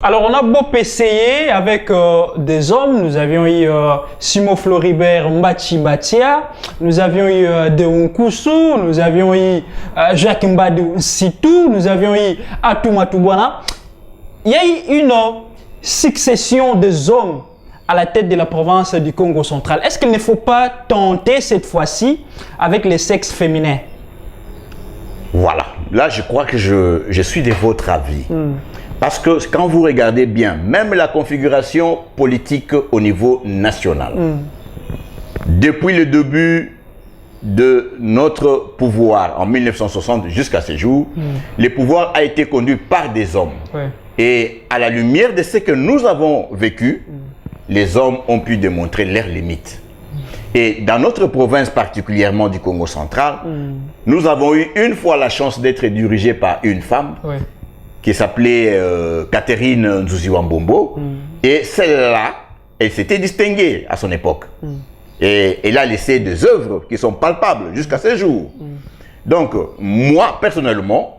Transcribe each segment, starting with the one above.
Alors, on a beau essayer avec des hommes. Nous avions eu Simo Floribert Mbachi Batia, nous avions eu Deunkusu, nous avions eu Jacques Mbadou Sitou, nous avions eu Atouma Toubouana. Il y a eu une succession des hommes à la tête de la province du Congo central. Est-ce qu'il ne faut pas tenter cette fois-ci avec les sexes féminins? Voilà, là je crois que je suis de votre avis. Parce que quand vous regardez bien, même la configuration politique au niveau national, depuis le début de notre pouvoir en 1960 jusqu'à ce jour, le pouvoir a été conduit par des hommes. Ouais. Et à la lumière de ce que nous avons vécu, les hommes ont pu démontrer leurs limites. Et dans notre province, particulièrement du Congo central, nous avons eu une fois la chance d'être dirigés par une femme, Ouais. qui s'appelait Catherine Nzuziwambombo. Et celle-là, elle s'était distinguée à son époque. Et elle a laissé des œuvres qui sont palpables jusqu'à ce jour. Donc, moi, personnellement,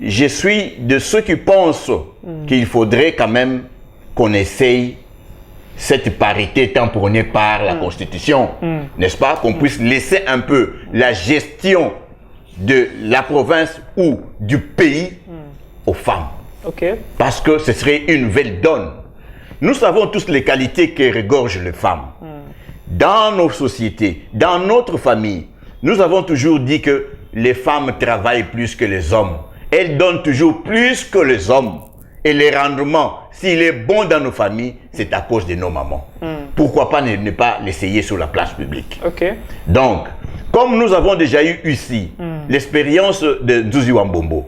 je suis de ceux qui pensent qu'il faudrait quand même qu'on essaye cette parité tamponnée par la Constitution, n'est-ce pas? Qu'on puisse laisser un peu la gestion de la province ou du pays aux femmes. Okay. Parce que ce serait une nouvelle donne. Nous savons tous les qualités que regorgent les femmes. Dans nos sociétés, dans notre famille, nous avons toujours dit que les femmes travaillent plus que les hommes. Elles donnent toujours plus que les hommes. Et les rendements, s'il est bon dans nos familles, c'est à cause de nos mamans. Pourquoi pas ne pas l'essayer sur la place publique? Okay. Donc, comme nous avons déjà eu ici l'expérience de Nzuziwambombo,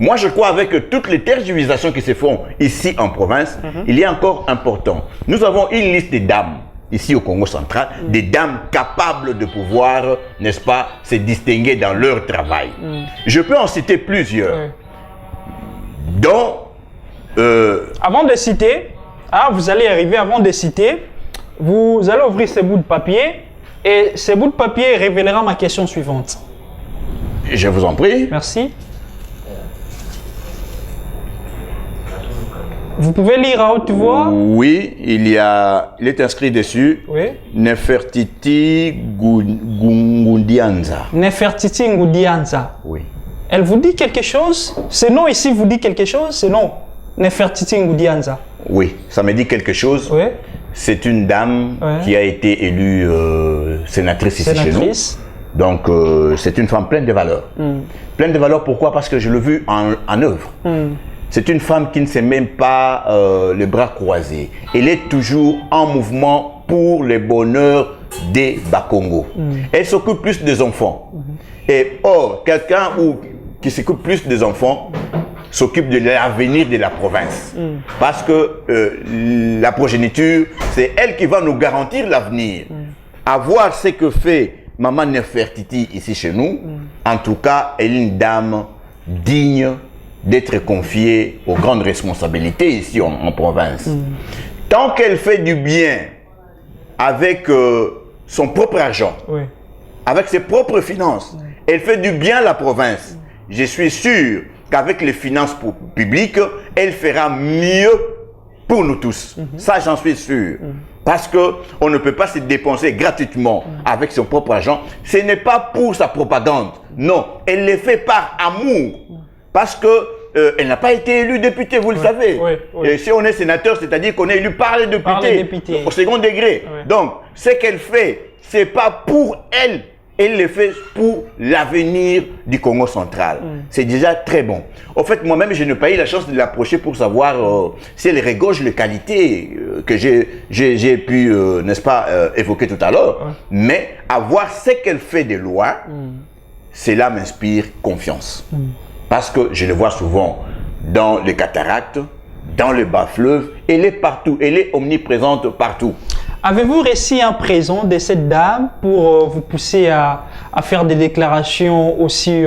moi, je crois avec toutes les tergiversations qui se font ici en province, il est encore important. Nous avons une liste de dames ici au Congo central, des dames capables de pouvoir, n'est-ce pas, se distinguer dans leur travail. Je peux en citer plusieurs, dont... Avant de citer, vous allez arriver avant de citer, vous allez ouvrir ce bout de papier et ce bout de papier révélera ma question suivante. Je vous en prie. Merci. Vous pouvez lire à haute voix? Oui, il est inscrit dessus. Oui. Nefertiti Ngundianza. Nefertiti Ngundianza. Oui. Elle vous dit quelque chose? Ce nom ici vous dit quelque chose? Ce nom, Nefertiti Ngundianza. Oui, ça me dit quelque chose. Oui. C'est une dame qui a été élue sénatrice ici chez nous. Donc, c'est une femme pleine de valeurs. Pleine de valeurs, pourquoi? Parce que je l'ai vue en œuvre. C'est une femme qui ne s'est même pas les bras croisés. Elle est toujours en mouvement pour le bonheur des Bakongo. Elle s'occupe plus des enfants. Et or, quelqu'un qui s'occupe plus des enfants s'occupe de l'avenir de la province. Parce que la progéniture, c'est elle qui va nous garantir l'avenir. À voir ce que fait Maman Nefertiti ici chez nous, en tout cas, elle est une dame digne d'être confiée aux grandes responsabilités ici en province. Tant qu'elle fait du bien avec son propre argent, avec ses propres finances, elle fait du bien à la province. Je suis sûr qu'avec les finances publiques, elle fera mieux pour nous tous. Ça, j'en suis sûr. Parce qu'on ne peut pas se dépenser gratuitement avec son propre argent. Ce n'est pas pour sa propagande. Non, elle le fait par amour. Parce que elle n'a pas été élue députée, vous le savez. Et si on est sénateur, c'est-à-dire qu'on est élu par les députés au second degré. Donc, ce qu'elle fait, c'est pas pour elle. Elle le fait pour l'avenir du Congo central. C'est déjà très bon. En fait, moi-même, je n'ai pas eu la chance de l'approcher pour savoir si elle regorge les qualités que j'ai pu, n'est-ce pas, évoquer tout à l'heure. Mais à voir ce qu'elle fait de loin, cela m'inspire confiance. Parce que je le vois souvent dans les cataractes, dans le bas-fleuve, elle est partout, elle est omniprésente partout. Avez-vous réussi en présent de cette dame pour vous pousser à faire des déclarations aussi,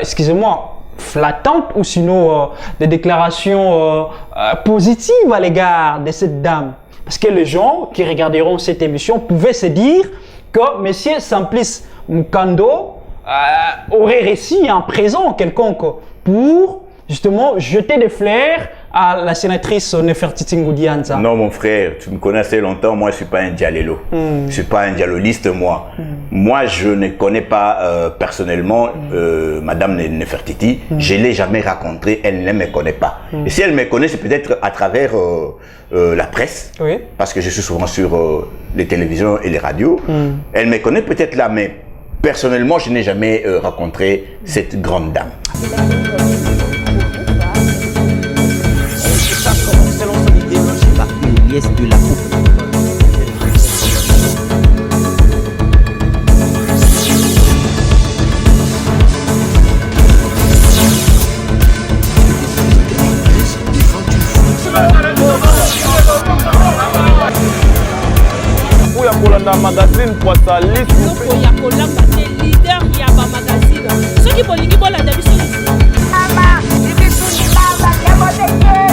excusez-moi, flattantes ou sinon des déclarations positives à l'égard de cette dame? Parce que les gens qui regarderont cette émission pouvaient se dire que M. Simplice Mukando aurait réussi en présent quelconque pour justement jeter des fleurs à la sénatrice Nefertiti Ngoudianza? Non, mon frère, tu me connais assez longtemps, moi je ne suis pas un dialélo. Je ne suis pas un dialoliste, moi. Moi, je ne connais pas personnellement Madame Nefertiti. Je ne l'ai jamais rencontrée, elle ne me connaît pas. Et si elle me connaît, c'est peut-être à travers la presse, parce que je suis souvent sur les télévisions et les radios. Elle me connaît peut-être là, mais personnellement, je n'ai jamais rencontré cette grande dame. Selon son idéologie, pas une liesse de la coupe. magazine pour sa liste. Il y a Kolamba, c'est leader, il y a ma magazine. Ceux qui vont l'équipe, on l'a d'habitude. Maman, il est tout, maman,